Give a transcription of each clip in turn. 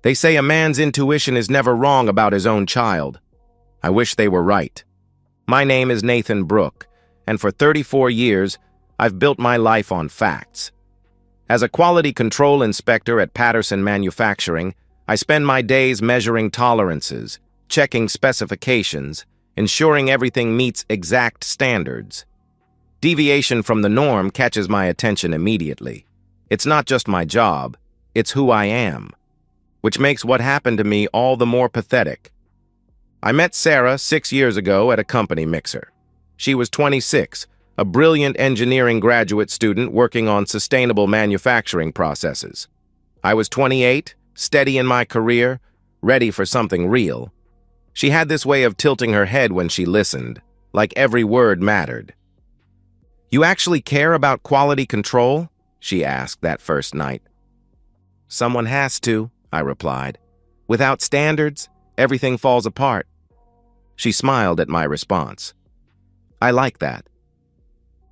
They say a man's intuition is never wrong about his own child. I wish they were right. My name is Nathan Brooke, and for 34 years, I've built my life on facts. As a quality control inspector at Patterson Manufacturing, I spend my days measuring tolerances, checking specifications, ensuring everything meets exact standards. Deviation from the norm catches my attention immediately. It's not just my job, it's who I am, which makes what happened to me all the more pathetic. I met Sarah 6 years ago at a company mixer. She was 26, a brilliant engineering graduate student working on sustainable manufacturing processes. I was 28, steady in my career, ready for something real. She had this way of tilting her head when she listened, like every word mattered. "You actually care about quality control?" she asked that first night. "Someone has to," I replied. "Without standards, everything falls apart." She smiled at my response. I like that.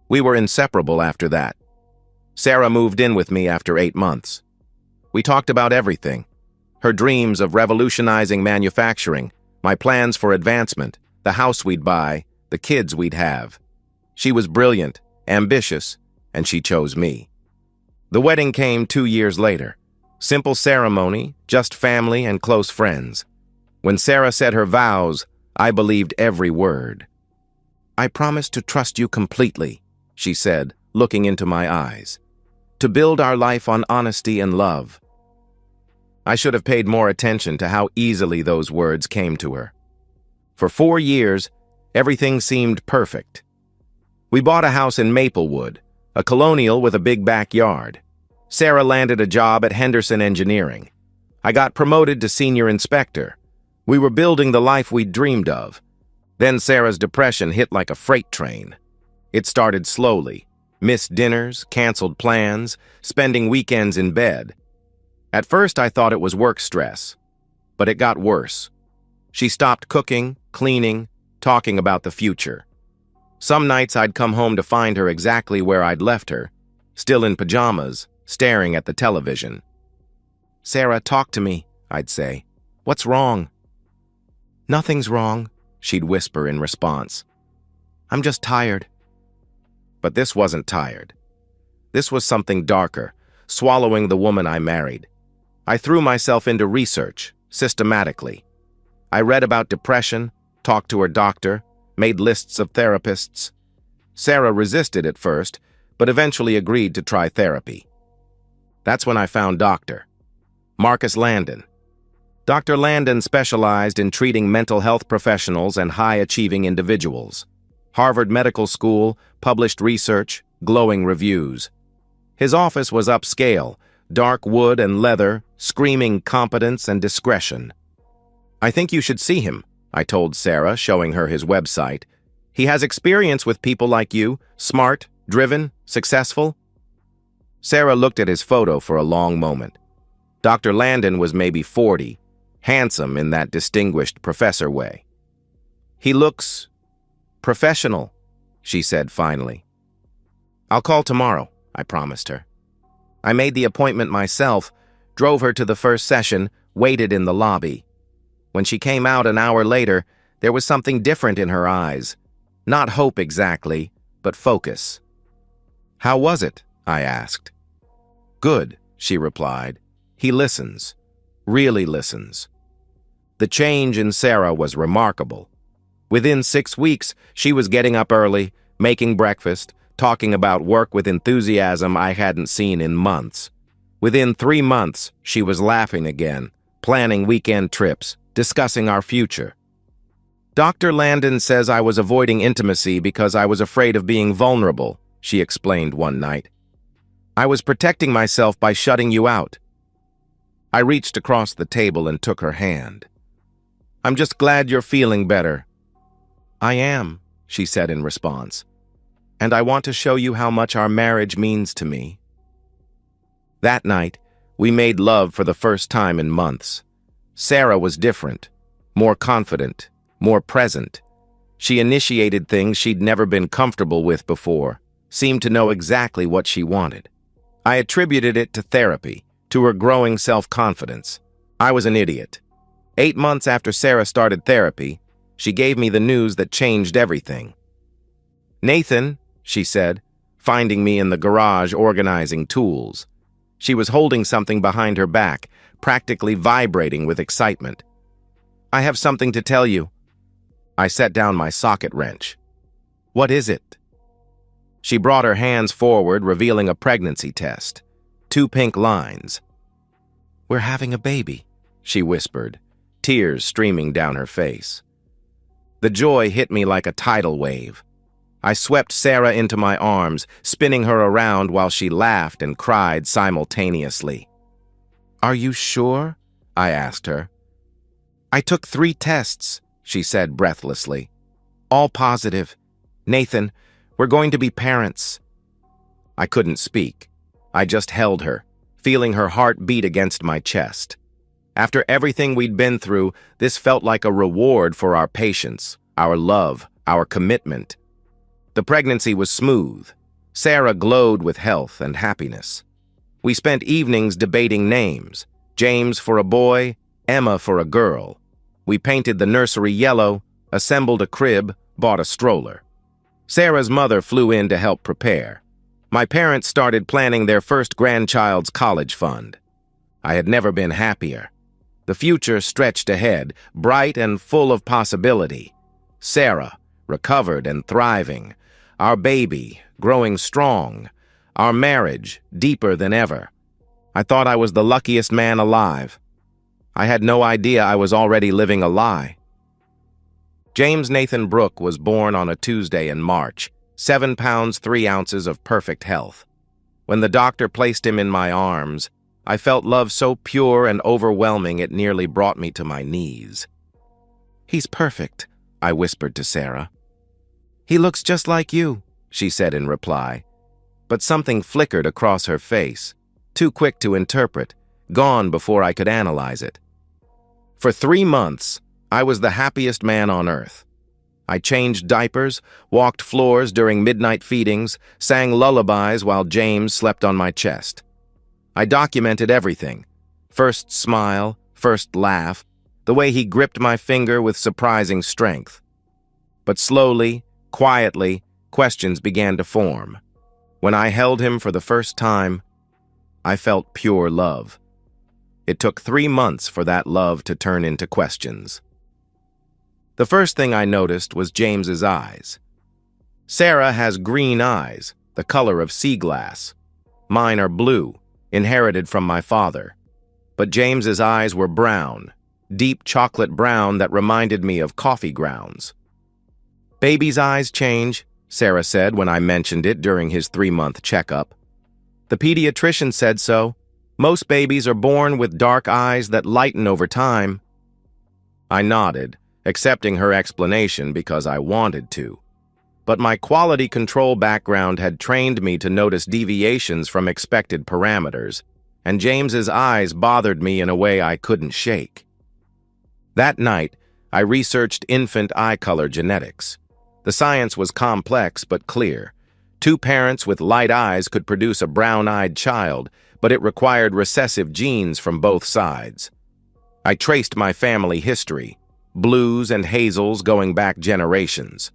We were inseparable after that. Sarah moved in with me after 8 months. We talked about everything. Her dreams of revolutionizing manufacturing, my plans for advancement, the house we'd buy, the kids we'd have. She was brilliant, ambitious, and she chose me. The wedding came 2 years later. Simple ceremony, just family and close friends. When Sarah said her vows, I believed every word. "I promise to trust you completely," she said, looking into my eyes. "To build our life on honesty and love." I should have paid more attention to how easily those words came to her. For 4 years, everything seemed perfect. We bought a house in Maplewood, a colonial with a big backyard. Sarah landed a job at Henderson Engineering. I got promoted to senior inspector. We were building the life we'd dreamed of. Then Sarah's depression hit like a freight train. It started slowly. Missed dinners, canceled plans, spending weekends in bed. At first I thought it was work stress, but it got worse. She stopped cooking, cleaning, talking about the future. Some nights I'd come home to find her exactly where I'd left her, still in pajamas, staring at the television. "Sarah, talk to me," I'd say. "What's wrong?" "Nothing's wrong," she'd whisper in response. "I'm just tired." But this wasn't tired. This was something darker, swallowing the woman I married. I threw myself into research, systematically. I read about depression, talked to her doctor, made lists of therapists. Sarah resisted at first, but eventually agreed to try therapy. That's when I found Dr. Marcus Landon. Dr. Landon specialized in treating mental health professionals and high-achieving individuals. Harvard Medical School, published research, glowing reviews. His office was upscale, dark wood and leather, screaming competence and discretion. "I think you should see him," I told Sarah, showing her his website. "He has experience with people like you, smart, driven, successful." Sarah looked at his photo for a long moment. Dr. Landon was maybe 40, handsome in that distinguished professor way. "He looks professional," she said finally. "I'll call tomorrow," I promised her. I made the appointment myself, drove her to the first session, waited in the lobby. When she came out an hour later, there was something different in her eyes. Not hope exactly, but focus. "How was it?" I asked. "Good," she replied. "He listens, really listens." The change in Sarah was remarkable. Within 6 weeks, she was getting up early, making breakfast, talking about work with enthusiasm I hadn't seen in months. Within 3 months, she was laughing again, planning weekend trips, discussing our future. "Dr. Landon says I was avoiding intimacy because I was afraid of being vulnerable," she explained one night. "I was protecting myself by shutting you out." I reached across the table and took her hand. "I'm just glad you're feeling better." "I am," she said in response. "And I want to show you how much our marriage means to me." That night, we made love for the first time in months. Sarah was different, more confident, more present. She initiated things she'd never been comfortable with before, seemed to know exactly what she wanted. I attributed it to therapy, to her growing self-confidence. I was an idiot. 8 months after Sarah started therapy, she gave me the news that changed everything. "Nathan," she said, finding me in the garage organizing tools. She was holding something behind her back, practically vibrating with excitement. "I have something to tell you." I set down my socket wrench. "What is it?" She brought her hands forward, revealing a pregnancy test. 2 pink lines. "We're having a baby," she whispered, tears streaming down her face. The joy hit me like a tidal wave. I swept Sarah into my arms, spinning her around while she laughed and cried simultaneously. "Are you sure?" I asked her. "I took 3 tests," she said breathlessly. "All positive. Nathan, we're going to be parents." I couldn't speak. I just held her, feeling her heart beat against my chest. After everything we'd been through, this felt like a reward for our patience, our love, our commitment. The pregnancy was smooth. Sarah glowed with health and happiness. We spent evenings debating names, James for a boy, Emma for a girl. We painted the nursery yellow, assembled a crib, bought a stroller. Sarah's mother flew in to help prepare. My parents started planning their first grandchild's college fund. I had never been happier. The future stretched ahead, bright and full of possibility. Sarah, recovered and thriving. Our baby, growing strong. Our marriage, deeper than ever. I thought I was the luckiest man alive. I had no idea I was already living a lie. James Nathan Brooke was born on a Tuesday in March, 7 pounds 3 ounces of perfect health. When the doctor placed him in my arms, I felt love so pure and overwhelming it nearly brought me to my knees. "He's perfect," I whispered to Sarah. "He looks just like you," she said in reply. But something flickered across her face, too quick to interpret, gone before I could analyze it. For 3 months, I was the happiest man on earth. I changed diapers, walked floors during midnight feedings, sang lullabies while James slept on my chest. I documented everything. First smile, first laugh, the way he gripped my finger with surprising strength. But slowly, quietly, questions began to form. When I held him for the first time, I felt pure love. It took 3 months for that love to turn into questions. The first thing I noticed was James's eyes. Sarah has green eyes, the color of sea glass. Mine are blue, inherited from my father. But James's eyes were brown, deep chocolate brown that reminded me of coffee grounds. "Baby's eyes change," Sarah said when I mentioned it during his 3-month checkup. "The pediatrician said so. Most babies are born with dark eyes that lighten over time." I nodded, accepting her explanation because I wanted to. But my quality control background had trained me to notice deviations from expected parameters, and James's eyes bothered me in a way I couldn't shake. That night, I researched infant eye color genetics. The science was complex but clear. 2 parents with light eyes could produce a brown-eyed child, but it required recessive genes from both sides. I traced my family history, blues and hazels going back generations.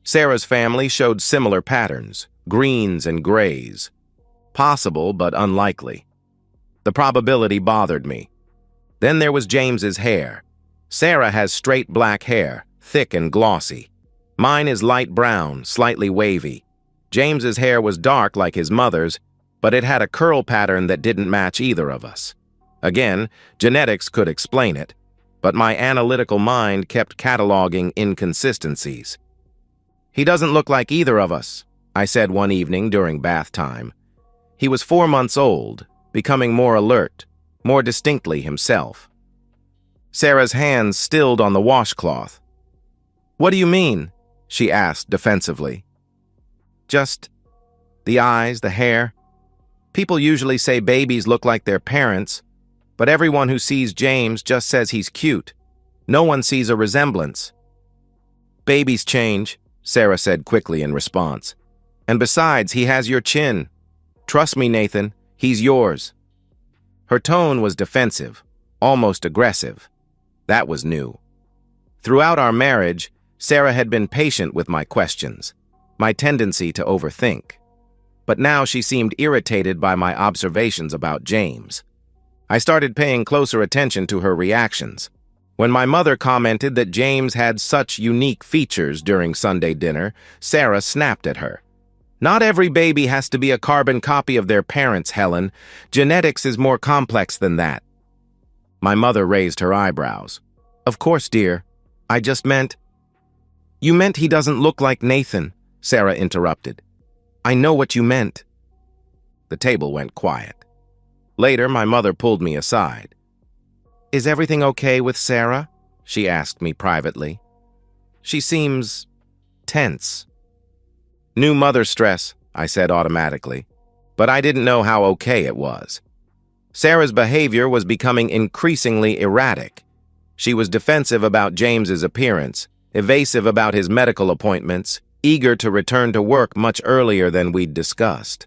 Sarah's family showed similar patterns, greens and grays. Possible, but unlikely. The probability bothered me. Then there was James's hair. Sarah has straight black hair, thick and glossy. Mine is light brown, slightly wavy. James's hair was dark like his mother's, but it had a curl pattern that didn't match either of us. Again, genetics could explain it, but my analytical mind kept cataloging inconsistencies. "He doesn't look like either of us," I said one evening during bath time. He was 4 months old, becoming more alert, more distinctly himself. Sarah's hands stilled on the washcloth. "What do you mean?" she asked defensively. "Just the eyes, the hair. People usually say babies look like their parents, but everyone who sees James just says he's cute. No one sees a resemblance." "Babies change," Sarah said quickly in response. "And besides, he has your chin. Trust me, Nathan, he's yours." Her tone was defensive, almost aggressive. That was new. Throughout our marriage, Sarah had been patient with my questions, my tendency to overthink. But now she seemed irritated by my observations about James. I started paying closer attention to her reactions. When my mother commented that James had such unique features during Sunday dinner, Sarah snapped at her. "Not every baby has to be a carbon copy of their parents, Helen. Genetics is more complex than that." My mother raised her eyebrows. "Of course, dear. I just meant—" "You meant he doesn't look like Nathan," Sarah interrupted. "I know what you meant." The table went quiet. Later, my mother pulled me aside. "Is everything okay with Sarah?" she asked me privately. "She seems tense." "New mother stress," I said automatically, but I didn't know how okay it was. Sarah's behavior was becoming increasingly erratic. She was defensive about James's appearance, evasive about his medical appointments, eager to return to work much earlier than we'd discussed.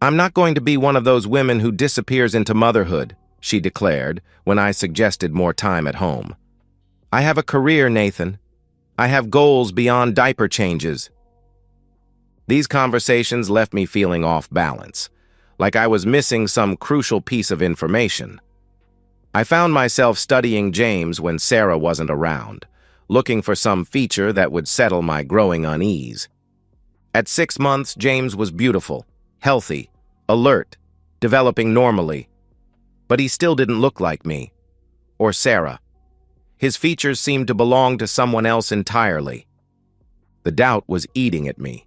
"I'm not going to be one of those women who disappears into motherhood," she declared when I suggested more time at home. "I have a career, Nathan. I have goals beyond diaper changes." These conversations left me feeling off balance, like I was missing some crucial piece of information. I found myself studying James when Sarah wasn't around, looking for some feature that would settle my growing unease. At 6 months, James was beautiful, healthy, alert, developing normally. But he still didn't look like me, or Sarah. His features seemed to belong to someone else entirely. The doubt was eating at me.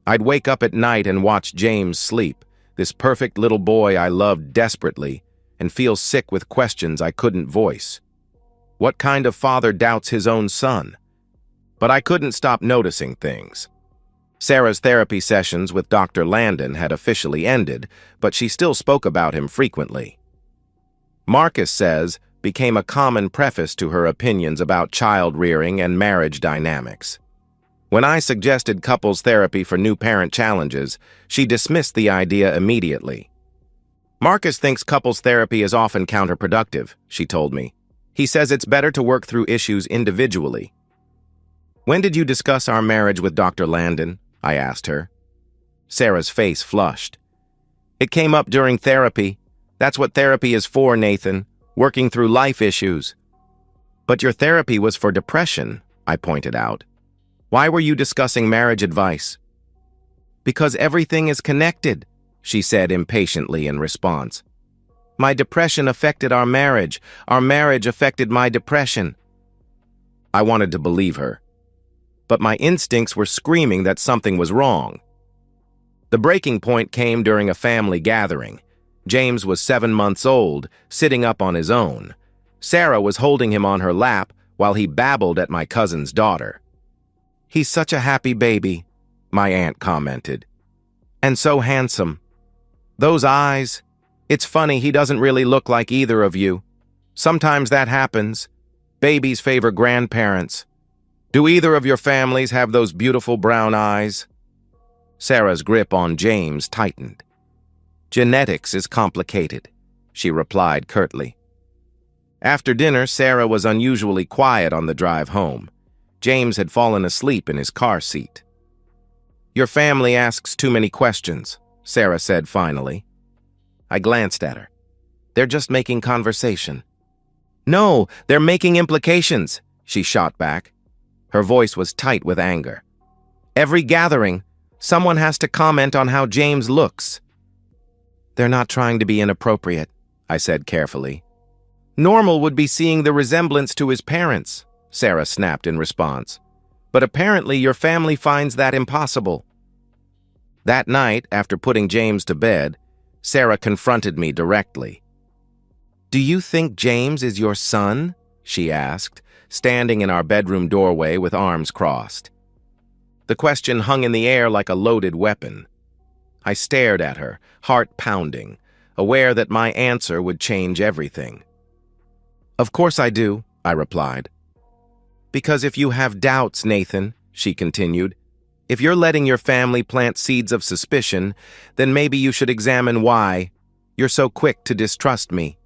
I'd wake up at night and watch James sleep, this perfect little boy I loved desperately, and feel sick with questions I couldn't voice. What kind of father doubts his own son? But I couldn't stop noticing things. Sarah's therapy sessions with Dr. Landon had officially ended, but she still spoke about him frequently. Marcus says became a common preface to her opinions about child rearing and marriage dynamics. When I suggested couples therapy for new parent challenges, she dismissed the idea immediately. "Marcus thinks couples therapy is often counterproductive," she told me. "He says it's better to work through issues individually." "When did you discuss our marriage with Dr. Landon?" I asked her. Sarah's face flushed. "It came up during therapy. That's what therapy is for, Nathan, working through life issues." "But your therapy was for depression," I pointed out. "Why were you discussing marriage advice?" "Because everything is connected," she said impatiently in response. "My depression affected our marriage affected my depression." I wanted to believe her, but my instincts were screaming that something was wrong. The breaking point came during a family gathering. James was 7 months old, sitting up on his own. Sarah was holding him on her lap while he babbled at my cousin's daughter. "He's such a happy baby," my aunt commented. "And so handsome. Those eyes. It's funny he doesn't really look like either of you. Sometimes that happens. Babies favor grandparents. Do either of your families have those beautiful brown eyes?" Sarah's grip on James tightened. "Genetics is complicated," she replied curtly. After dinner, Sarah was unusually quiet on the drive home. James had fallen asleep in his car seat. "Your family asks too many questions," Sarah said finally. I glanced at her. "They're just making conversation." "No, they're making implications," she shot back. Her voice was tight with anger. "Every gathering, someone has to comment on how James looks." "They're not trying to be inappropriate," I said carefully. "Normal would be seeing the resemblance to his parents," Sarah snapped in response. "But apparently your family finds that impossible." That night, after putting James to bed, Sarah confronted me directly. "Do you think James is your son?" she asked, standing in our bedroom doorway with arms crossed. The question hung in the air like a loaded weapon. I stared at her, heart pounding, aware that my answer would change everything. "Of course I do," I replied. "Because if you have doubts, Nathan," she continued, "if you're letting your family plant seeds of suspicion, then maybe you should examine why you're so quick to distrust me."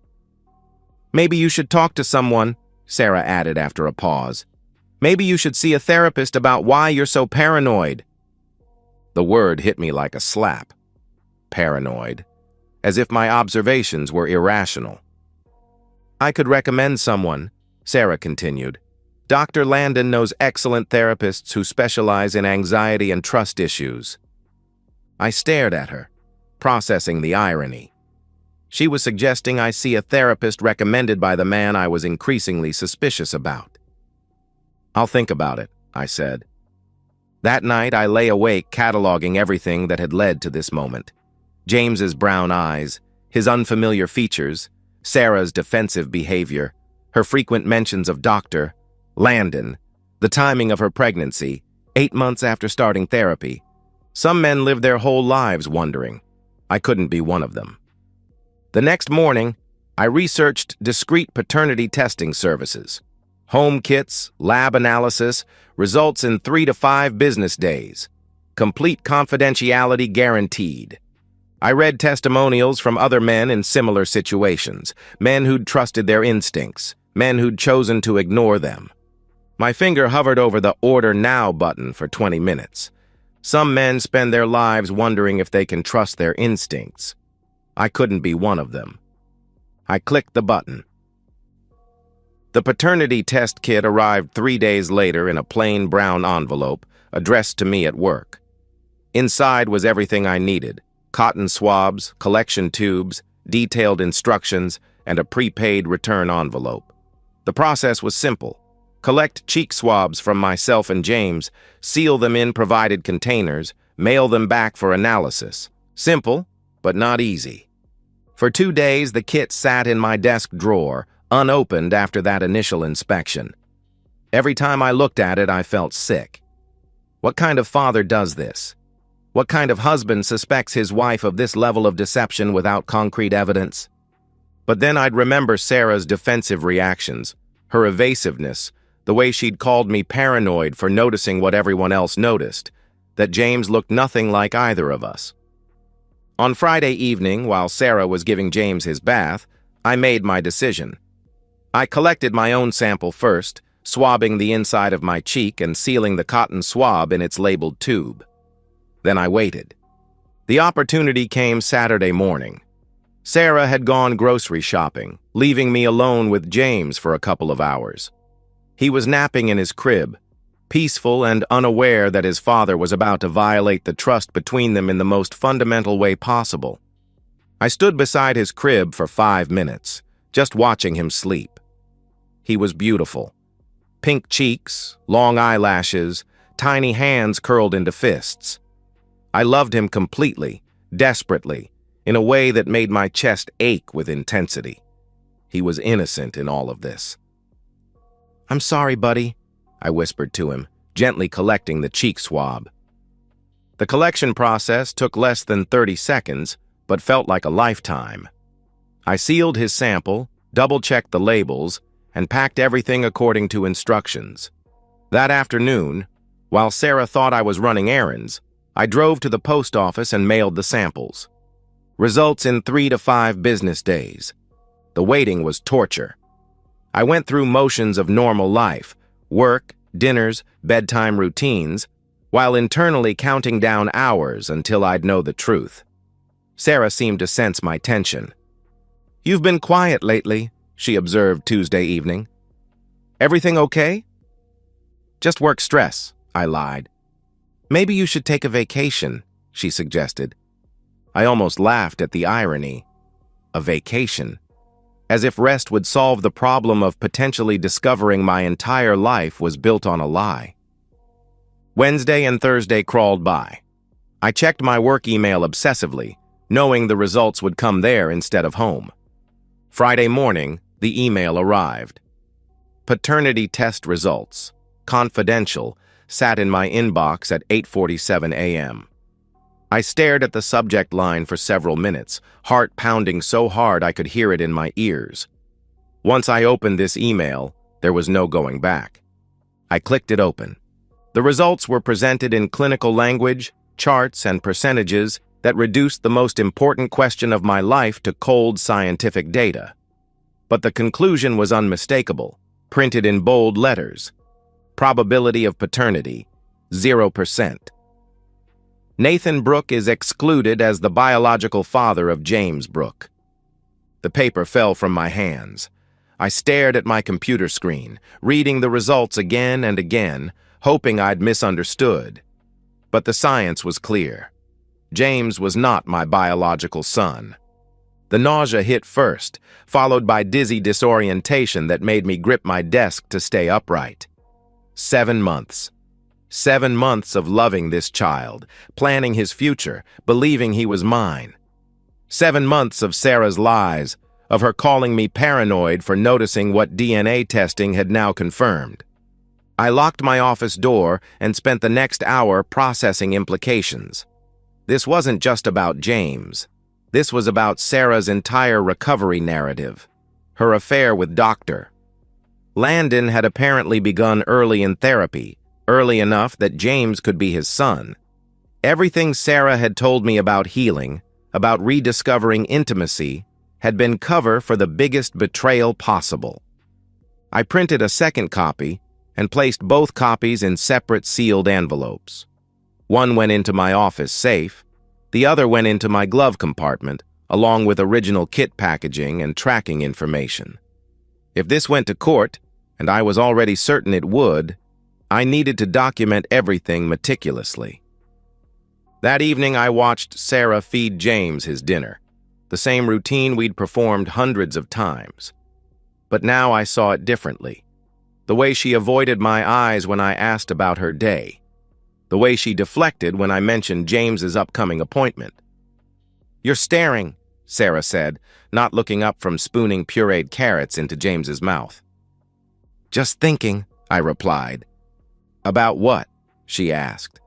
Maybe you should talk to someone, Sarah added after a pause. Maybe you should see a therapist about why you're so paranoid. The word hit me like a slap. Paranoid. As if my observations were irrational. I could recommend someone, Sarah continued. Dr. Landon knows excellent therapists who specialize in anxiety and trust issues. I stared at her, processing the irony. She was suggesting I see a therapist recommended by the man I was increasingly suspicious about. I'll think about it, I said. That night, I lay awake cataloging everything that had led to this moment. James's brown eyes, his unfamiliar features, Sarah's defensive behavior, her frequent mentions of Dr. Landon, the timing of her pregnancy, 8 months after starting therapy. Some men live their whole lives wondering. I couldn't be one of them. The next morning, I researched discrete paternity testing services. Home kits, lab analysis, results in 3 to 5 business days. Complete confidentiality guaranteed. I read testimonials from other men in similar situations, men who'd trusted their instincts, men who'd chosen to ignore them. My finger hovered over the Order Now button for 20 minutes. Some men spend their lives wondering if they can trust their instincts. I couldn't be one of them. I clicked the button. The paternity test kit arrived 3 days later in a plain brown envelope addressed to me at work. Inside was everything I needed: cotton swabs, collection tubes, detailed instructions, and a prepaid return envelope. The process was simple. Collect cheek swabs from myself and James, seal them in provided containers, mail them back for analysis. Simple, but not easy. For 2 days, the kit sat in my desk drawer, unopened after that initial inspection. Every time I looked at it, I felt sick. What kind of father does this? What kind of husband suspects his wife of this level of deception without concrete evidence? But then I'd remember Sarah's defensive reactions, her evasiveness, the way she'd called me paranoid for noticing what everyone else noticed, that James looked nothing like either of us. On Friday evening, while Sarah was giving James his bath, I made my decision. I collected my own sample first, swabbing the inside of my cheek and sealing the cotton swab in its labeled tube. Then I waited. The opportunity came Saturday morning. Sarah had gone grocery shopping, leaving me alone with James for a couple of hours. He was napping in his crib, peaceful and unaware that his father was about to violate the trust between them in the most fundamental way possible. I stood beside his crib for 5 minutes, just watching him sleep. He was beautiful. Pink cheeks, long eyelashes, tiny hands curled into fists. I loved him completely, desperately, in a way that made my chest ache with intensity. He was innocent in all of this. "I'm sorry, buddy," I whispered to him, gently collecting the cheek swab. The collection process took less than 30 seconds, but felt like a lifetime. I sealed his sample, double-checked the labels, and packed everything according to instructions. That afternoon, while Sarah thought I was running errands, I drove to the post office and mailed the samples. Results in 3 to 5 business days. The waiting was torture. I went through motions of normal life, work, dinners, bedtime routines, while internally counting down hours until I'd know the truth. Sarah seemed to sense my tension. "You've been quiet lately," she observed Tuesday evening. "Everything okay?" "Just work stress," I lied. "Maybe you should take a vacation," she suggested. I almost laughed at the irony. A vacation. As if rest would solve the problem of potentially discovering my entire life was built on a lie. Wednesday and Thursday crawled by. I checked my work email obsessively, knowing the results would come there instead of home. Friday morning, the email arrived. Paternity test results, confidential, sat in my inbox at 8:47 a.m. I stared at the subject line for several minutes, heart pounding so hard I could hear it in my ears. Once I opened this email, there was no going back. I clicked it open. The results were presented in clinical language, charts, and percentages that reduced the most important question of my life to cold scientific data. But the conclusion was unmistakable, printed in bold letters. Probability of paternity, 0%. Nathan Brooke is excluded as the biological father of James Brooke. The paper fell from my hands. I stared at my computer screen, reading the results again and again, hoping I'd misunderstood. But the science was clear. James was not my biological son. The nausea hit first, followed by dizzy disorientation that made me grip my desk to stay upright. 7 months. 7 months of loving this child, planning his future, believing he was mine. 7 months of Sarah's lies, of her calling me paranoid for noticing what DNA testing had now confirmed. I locked my office door and spent the next hour processing implications. This wasn't just about James. This was about Sarah's entire recovery narrative, her affair with Dr. Landon had apparently begun early in therapy, early enough that James could be his son. Everything Sarah had told me about healing, about rediscovering intimacy, had been cover for the biggest betrayal possible. I printed a second copy and placed both copies in separate sealed envelopes. One went into my office safe, the other went into my glove compartment, along with original kit packaging and tracking information. If this went to court, and I was already certain it would, I needed to document everything meticulously. That evening, I watched Sarah feed James his dinner, the same routine we'd performed hundreds of times. But now I saw it differently. The way she avoided my eyes when I asked about her day. The way she deflected when I mentioned James's upcoming appointment. "You're staring," Sarah said, not looking up from spooning pureed carrots into James's mouth. "Just thinking," I replied. "About what?" she asked.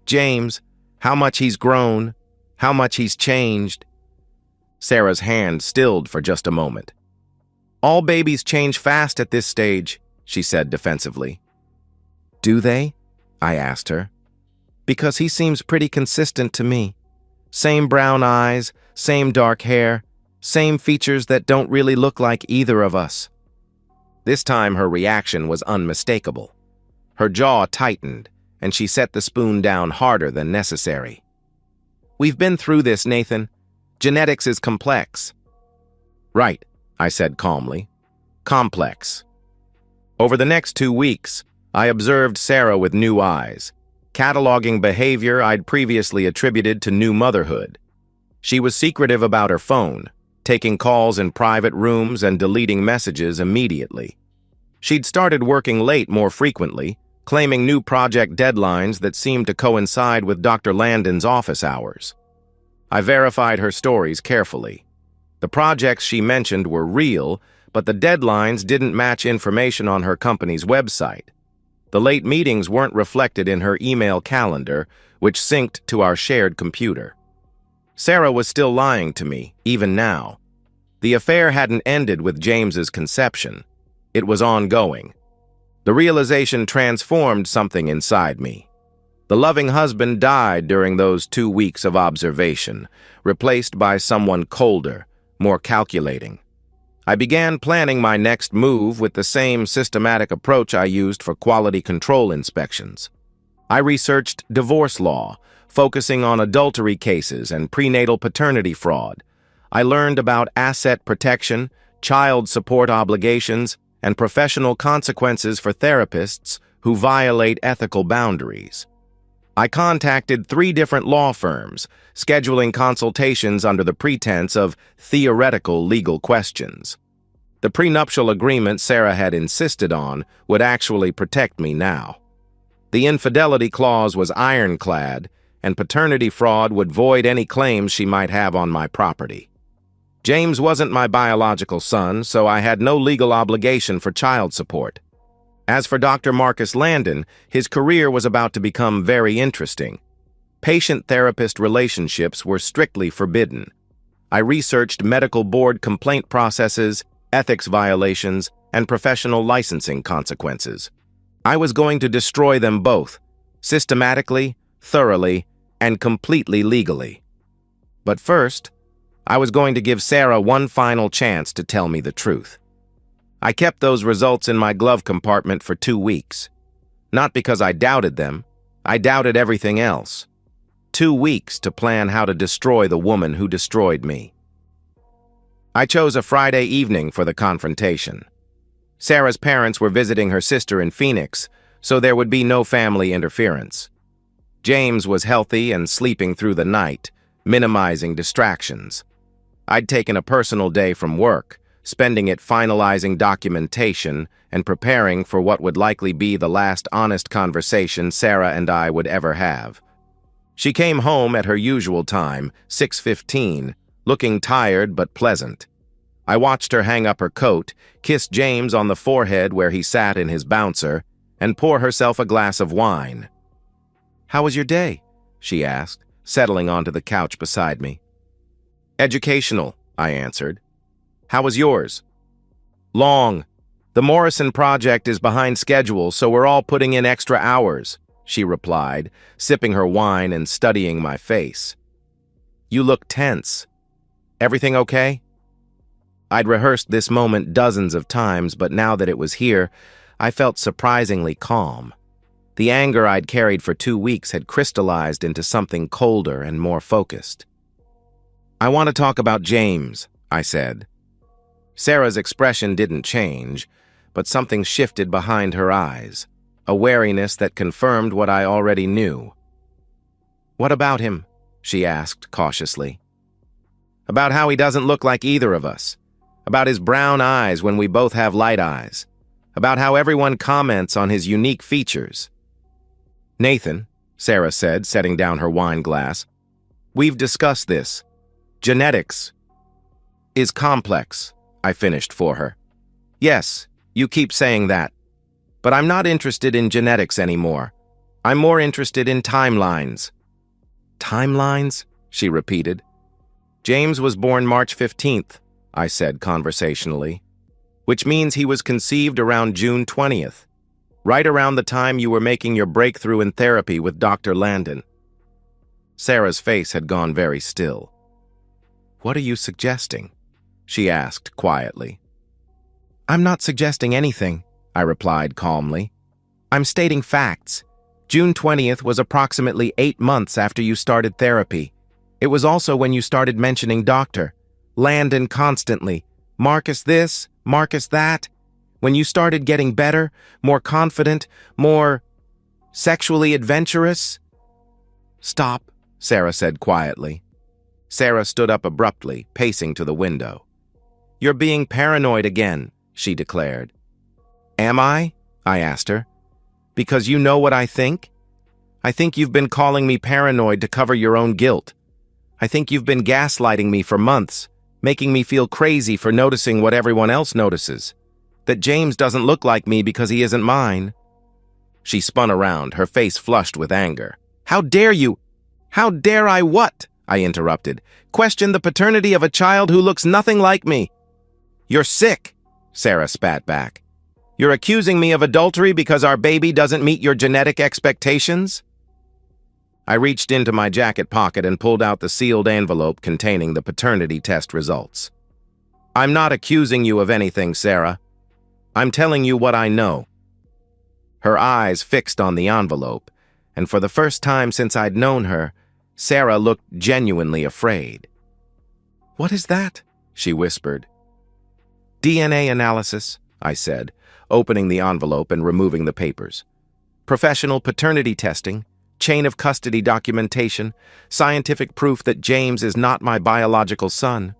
"James, how much he's grown, how much he's changed." Sarah's hand stilled for just a moment. "All babies change fast at this stage," she said defensively. "Do they?" I asked her. "Because he seems pretty consistent to me. Same brown eyes, same dark hair, same features that don't really look like either of us." This time her reaction was unmistakable. Her jaw tightened, and she set the spoon down harder than necessary. "We've been through this, Nathan. Genetics is complex." "Right," I said calmly. "Complex." Over the next 2 weeks, I observed Sarah with new eyes, cataloging behavior I'd previously attributed to new motherhood. She was secretive about her phone, taking calls in private rooms and deleting messages immediately. She'd started working late more frequently, claiming new project deadlines that seemed to coincide with Dr. Landon's office hours. I verified her stories carefully. The projects she mentioned were real, but the deadlines didn't match information on her company's website. The late meetings weren't reflected in her email calendar, which synced to our shared computer. Sarah was still lying to me, even now. The affair hadn't ended with James's conception. It was ongoing. The realization transformed something inside me. The loving husband died during those 2 weeks of observation, replaced by someone colder, more calculating. I began planning my next move with the same systematic approach I used for quality control inspections. I researched divorce law, focusing on adultery cases and prenatal paternity fraud. I learned about asset protection, child support obligations, and professional consequences for therapists who violate ethical boundaries. I contacted 3 different law firms, scheduling consultations under the pretense of theoretical legal questions. The prenuptial agreement Sarah had insisted on would actually protect me now. The infidelity clause was ironclad, and paternity fraud would void any claims she might have on my property. James wasn't my biological son, so I had no legal obligation for child support. As for Dr. Marcus Landon, his career was about to become very interesting. Patient-therapist relationships were strictly forbidden. I researched medical board complaint processes, ethics violations, and professional licensing consequences. I was going to destroy them both, systematically, thoroughly, and completely legally. But first, I was going to give Sarah one final chance to tell me the truth. I kept those results in my glove compartment for 2 weeks. Not because I doubted them, I doubted everything else. 2 weeks to plan how to destroy the woman who destroyed me. I chose a Friday evening for the confrontation. Sarah's parents were visiting her sister in Phoenix, so there would be no family interference. James was healthy and sleeping through the night, minimizing distractions. I'd taken a personal day from work, spending it finalizing documentation and preparing for what would likely be the last honest conversation Sarah and I would ever have. She came home at her usual time, 6:15, looking tired but pleasant. I watched her hang up her coat, kiss James on the forehead where he sat in his bouncer, and pour herself a glass of wine. "How was your day?" she asked, settling onto the couch beside me. "Educational," I answered. "How was yours?" "Long. The Morrison project is behind schedule, so we're all putting in extra hours," she replied, sipping her wine and studying my face. "You look tense. Everything okay?" I'd rehearsed this moment dozens of times, but now that it was here, I felt surprisingly calm. The anger I'd carried for 2 weeks had crystallized into something colder and more focused. "I want to talk about James," I said. Sarah's expression didn't change, but something shifted behind her eyes, a wariness that confirmed what I already knew. "What about him?" she asked cautiously. "About how he doesn't look like either of us. About his brown eyes when we both have light eyes. About how everyone comments on his unique features." "Nathan," Sarah said, setting down her wine glass, "we've discussed this. Genetics is complex," I finished for her. "Yes, you keep saying that. But I'm not interested in genetics anymore. I'm more interested in timelines." "Timelines?" she repeated. "James was born March 15th, I said conversationally, "which means he was conceived around June 20th, right around the time you were making your breakthrough in therapy with Dr. Landon." Sarah's face had gone very still. "What are you suggesting?" she asked quietly. "I'm not suggesting anything," I replied calmly. "I'm stating facts. June 20th was approximately 8 months after you started therapy. It was also when you started mentioning Dr. Landon constantly. Marcus this, Marcus that. When you started getting better, more confident, more sexually adventurous." "Stop," Sarah said quietly. Sarah stood up abruptly, pacing to the window. "You're being paranoid again," she declared. "Am I?" I asked her. "Because you know what I think? I think you've been calling me paranoid to cover your own guilt. I think you've been gaslighting me for months, making me feel crazy for noticing what everyone else notices. That James doesn't look like me because he isn't mine." She spun around, her face flushed with anger. "How dare you?" "How dare I what?" I interrupted. "Question the paternity of a child who looks nothing like me." "You're sick," Sarah spat back. "You're accusing me of adultery because our baby doesn't meet your genetic expectations?" I reached into my jacket pocket and pulled out the sealed envelope containing the paternity test results. "I'm not accusing you of anything, Sarah. I'm telling you what I know." Her eyes fixed on the envelope, and for the first time since I'd known her, Sarah looked genuinely afraid. "What is that?" she whispered. "DNA analysis," I said, opening the envelope and removing the papers. "Professional paternity testing, chain of custody documentation, scientific proof that James is not my biological son."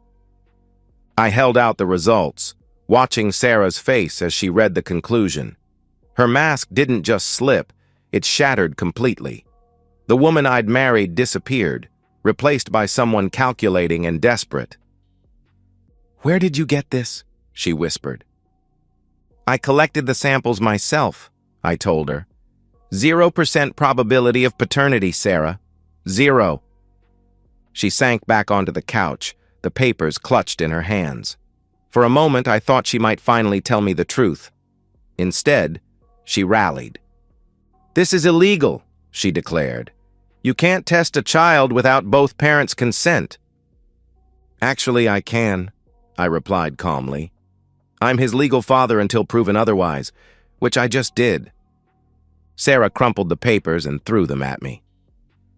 I held out the results, watching Sarah's face as she read the conclusion. Her mask didn't just slip, it shattered completely. The woman I'd married disappeared, replaced by someone calculating and desperate. "Where did you get this?" she whispered. "I collected the samples myself," I told her. 0% probability of paternity, Sarah. 0. She sank back onto the couch, the papers clutched in her hands. For a moment, I thought she might finally tell me the truth. Instead, she rallied. "This is illegal," she declared. "You can't test a child without both parents' consent." Actually, I can, I replied calmly. I'm his legal father until proven otherwise, which I just did. Sarah crumpled the papers and threw them at me.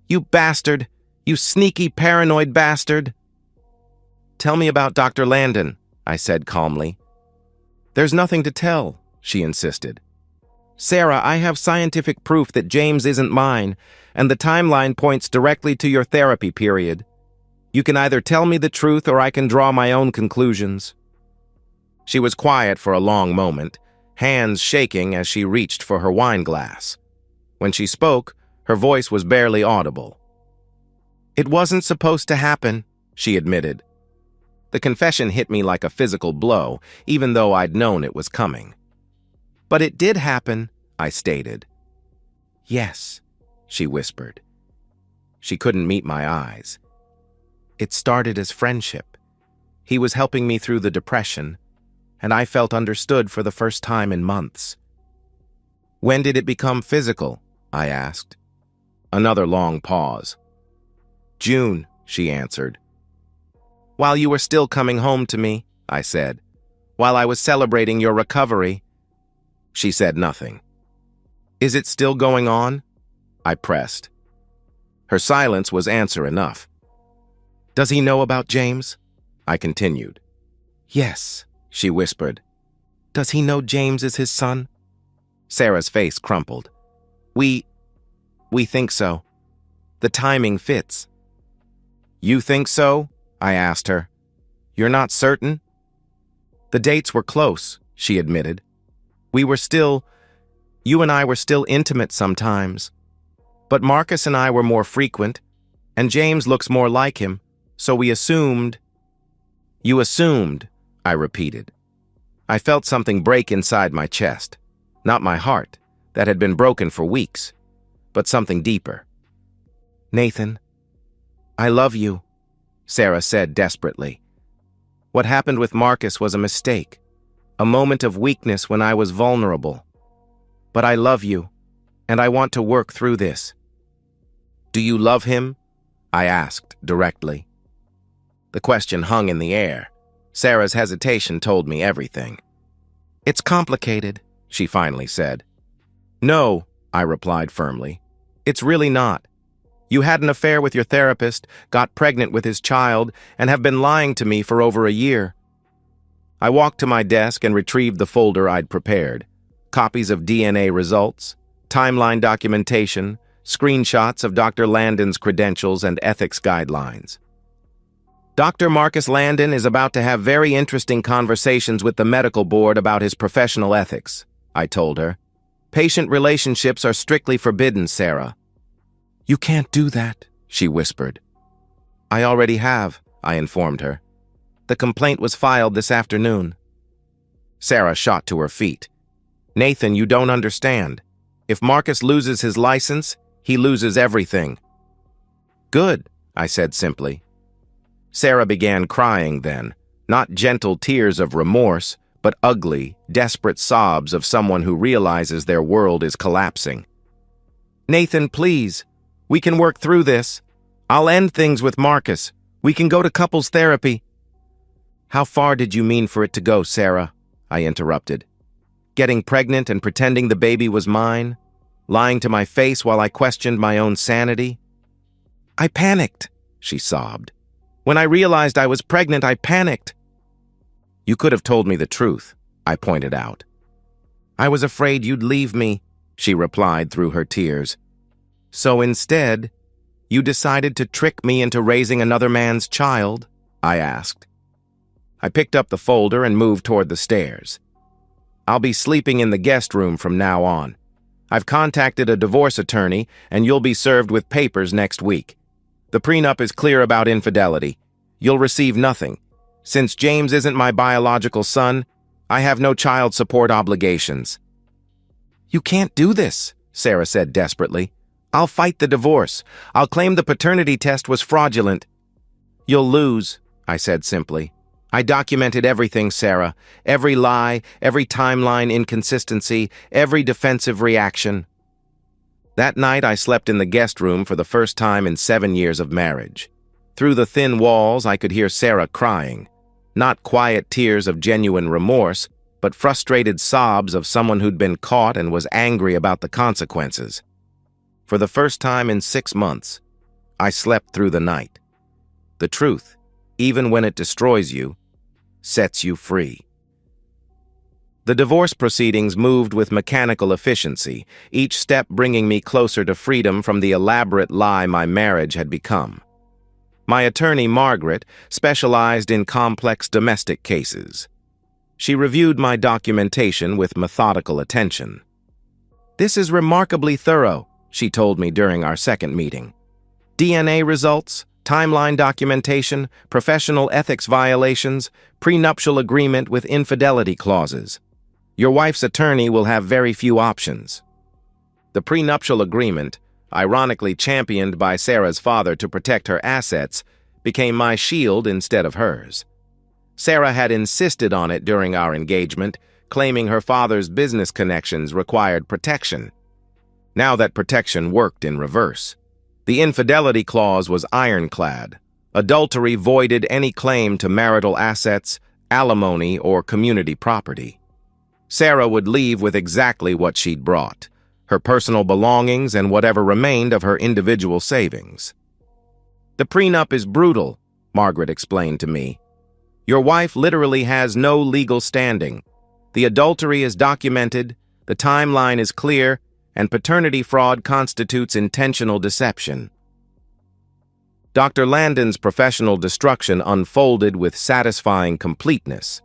You bastard! You sneaky, paranoid bastard! Tell me about Dr. Landon, I said calmly. There's nothing to tell, she insisted. Sarah, I have scientific proof that James isn't mine, and the timeline points directly to your therapy period. You can either tell me the truth or I can draw my own conclusions. She was quiet for a long moment, hands shaking as she reached for her wine glass. When she spoke, her voice was barely audible. It wasn't supposed to happen, she admitted. The confession hit me like a physical blow, even though I'd known it was coming. But it did happen, I stated. Yes, she whispered. She couldn't meet my eyes. It started as friendship. He was helping me through the depression, and I felt understood for the first time in months. When did it become physical? I asked. Another long pause. June, she answered. While you were still coming home to me, I said. While I was celebrating your recovery. She said nothing. Is it still going on? I pressed. Her silence was answer enough. Does he know about James? I continued. Yes, she whispered. Does he know James is his son? Sarah's face crumpled. We think so. The timing fits. You think so? I asked her. You're not certain? The dates were close, she admitted. You and I were still intimate sometimes. But Marcus and I were more frequent, and James looks more like him, so we assumed. You assumed, I repeated. I felt something break inside my chest. Not my heart, that had been broken for weeks, but something deeper. Nathan, I love you, Sarah said desperately. What happened with Marcus was a mistake, a moment of weakness when I was vulnerable. But I love you, and I want to work through this. Do you love him? I asked directly. The question hung in the air. Sarah's hesitation told me everything. It's complicated, she finally said. No, I replied firmly. It's really not. You had an affair with your therapist, got pregnant with his child, and have been lying to me for over a year. I walked to my desk and retrieved the folder I'd prepared. Copies of DNA results, timeline documentation, screenshots of Dr. Landon's credentials and ethics guidelines. Dr. Marcus Landon is about to have very interesting conversations with the medical board about his professional ethics, I told her. Patient relationships are strictly forbidden, Sarah. You can't do that, she whispered. I already have, I informed her. The complaint was filed this afternoon. Sarah shot to her feet. Nathan, you don't understand. If Marcus loses his license, he loses everything. Good, I said simply. Sarah began crying then, not gentle tears of remorse, but ugly, desperate sobs of someone who realizes their world is collapsing. Nathan, please. We can work through this. I'll end things with Marcus. We can go to couples therapy. How far did you mean for it to go, Sarah? I interrupted. Getting pregnant and pretending the baby was mine? Lying to my face while I questioned my own sanity? I panicked, she sobbed. When I realized I was pregnant, I panicked. You could have told me the truth, I pointed out. I was afraid you'd leave me, she replied through her tears. So instead, you decided to trick me into raising another man's child? I asked. I picked up the folder and moved toward the stairs. I'll be sleeping in the guest room from now on. I've contacted a divorce attorney, and you'll be served with papers next week. The prenup is clear about infidelity. You'll receive nothing. Since James isn't my biological son, I have no child support obligations. You can't do this, Sarah said desperately. I'll fight the divorce. I'll claim the paternity test was fraudulent. You'll lose, I said simply. I documented everything, Sarah. Every lie, every timeline inconsistency, every defensive reaction. That night, I slept in the guest room for the first time in 7 years of marriage. Through the thin walls, I could hear Sarah crying. Not quiet tears of genuine remorse, but frustrated sobs of someone who'd been caught and was angry about the consequences. For the first time in 6 months, I slept through the night. The truth, even when it destroys you, sets you free. The divorce proceedings moved with mechanical efficiency, each step bringing me closer to freedom from the elaborate lie my marriage had become. My attorney, Margaret, specialized in complex domestic cases. She reviewed my documentation with methodical attention. "This is remarkably thorough," she told me during our second meeting. "DNA results, timeline documentation, professional ethics violations, prenuptial agreement with infidelity clauses. Your wife's attorney will have very few options." The prenuptial agreement, ironically championed by Sarah's father to protect her assets, became my shield instead of hers. Sarah had insisted on it during our engagement, claiming her father's business connections required protection. Now that protection worked in reverse. The infidelity clause was ironclad. Adultery voided any claim to marital assets, alimony, or community property. Sarah would leave with exactly what she'd brought: her personal belongings and whatever remained of her individual savings. "The prenup is brutal," Margaret explained to me. "Your wife literally has no legal standing. The adultery is documented, the timeline is clear, and paternity fraud constitutes intentional deception." Dr. Landon's professional destruction unfolded with satisfying completeness.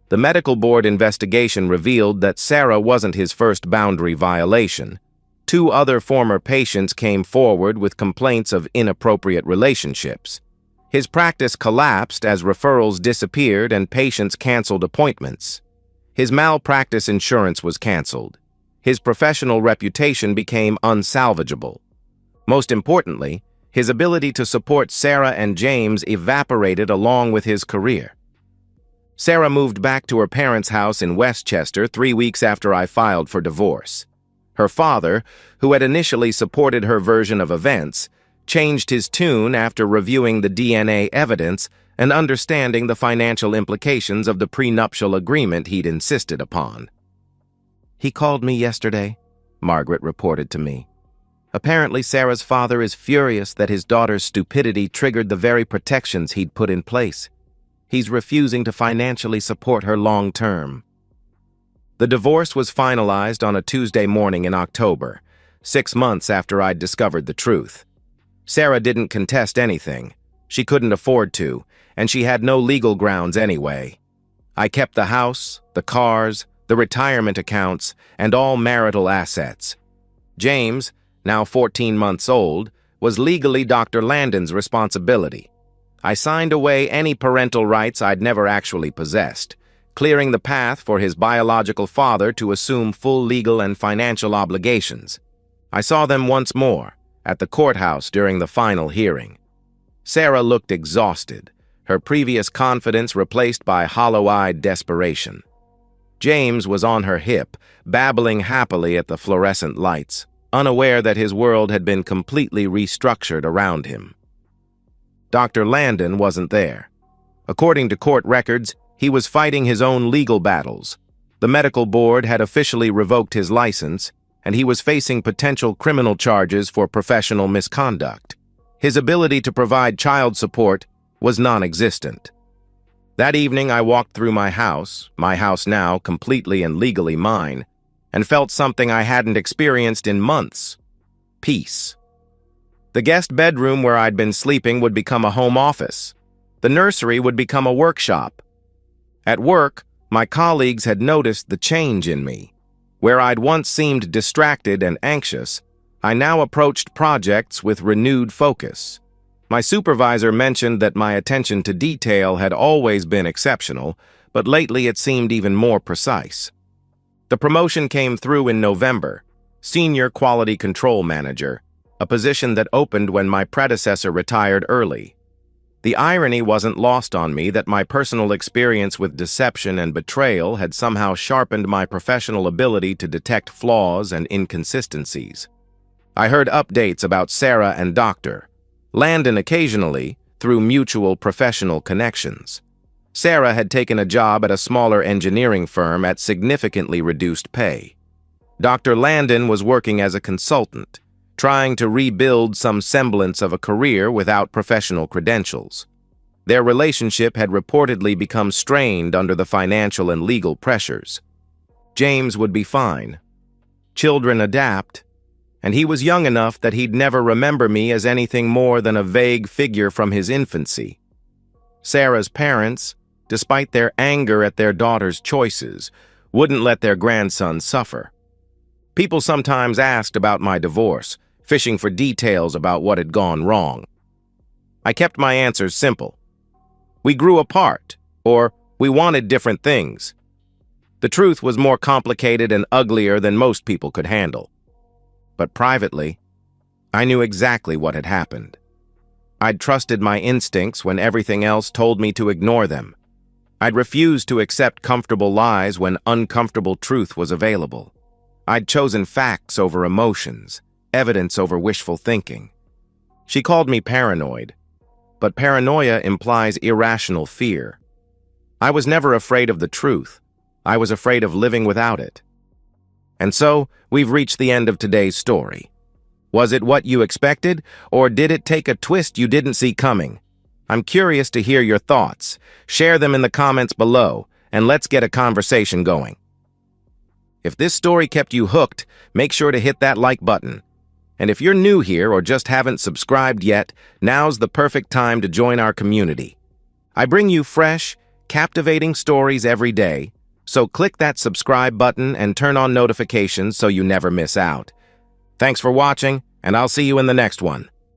The medical board investigation revealed that Sarah wasn't his first boundary violation. 2 other former patients came forward with complaints of inappropriate relationships. His practice collapsed as referrals disappeared and patients canceled appointments. His malpractice insurance was canceled. His professional reputation became unsalvageable. Most importantly, his ability to support Sarah and James evaporated along with his career. Sarah moved back to her parents' house in Westchester 3 weeks after I filed for divorce. Her father, who had initially supported her version of events, changed his tune after reviewing the DNA evidence and understanding the financial implications of the prenuptial agreement he'd insisted upon. "He called me yesterday," Margaret reported to me. "Apparently Sarah's father is furious that his daughter's stupidity triggered the very protections he'd put in place. He's refusing to financially support her long term." The divorce was finalized on a Tuesday morning in October, 6 months after I'd discovered the truth. Sarah didn't contest anything. She couldn't afford to, and she had no legal grounds anyway. I kept the house, the cars, the retirement accounts, and all marital assets. James, now 14 months old, was legally Dr. Landon's responsibility. I signed away any parental rights I'd never actually possessed, clearing the path for his biological father to assume full legal and financial obligations. I saw them once more, at the courthouse during the final hearing. Sarah looked exhausted, her previous confidence replaced by hollow-eyed desperation. James was on her hip, babbling happily at the fluorescent lights, unaware that his world had been completely restructured around him. Dr. Landon wasn't there. According to court records, he was fighting his own legal battles. The medical board had officially revoked his license, and he was facing potential criminal charges for professional misconduct. His ability to provide child support was non-existent. That evening, I walked through my house now completely and legally mine, and felt something I hadn't experienced in months: peace. The guest bedroom where I'd been sleeping would become a home office. The nursery would become a workshop. At work, my colleagues had noticed the change in me. Where I'd once seemed distracted and anxious, I now approached projects with renewed focus. My supervisor mentioned that my attention to detail had always been exceptional, but lately it seemed even more precise. The promotion came through in November, Senior Quality Control Manager, a position that opened when my predecessor retired early. The irony wasn't lost on me that my personal experience with deception and betrayal had somehow sharpened my professional ability to detect flaws and inconsistencies. I heard updates about Sarah and Dr. Landon occasionally, through mutual professional connections. Sarah had taken a job at a smaller engineering firm at significantly reduced pay. Dr. Landon was working as a consultant, trying to rebuild some semblance of a career without professional credentials. Their relationship had reportedly become strained under the financial and legal pressures. James would be fine. Children adapt, and he was young enough that he'd never remember me as anything more than a vague figure from his infancy. Sarah's parents, despite their anger at their daughter's choices, wouldn't let their grandson suffer. People sometimes asked about my divorce, fishing for details about what had gone wrong. I kept my answers simple. We grew apart, or we wanted different things. The truth was more complicated and uglier than most people could handle. But privately, I knew exactly what had happened. I'd trusted my instincts when everything else told me to ignore them. I'd refused to accept comfortable lies when uncomfortable truth was available. I'd chosen facts over emotions, evidence over wishful thinking. She called me paranoid, but paranoia implies irrational fear. I was never afraid of the truth. I was afraid of living without it. And so, we've reached the end of today's story. Was it what you expected, or did it take a twist you didn't see coming? I'm curious to hear your thoughts. Share them in the comments below, and let's get a conversation going. If this story kept you hooked, make sure to hit that like button. And if you're new here or just haven't subscribed yet, now's the perfect time to join our community. I bring you fresh, captivating stories every day, so click that subscribe button and turn on notifications so you never miss out. Thanks for watching, and I'll see you in the next one.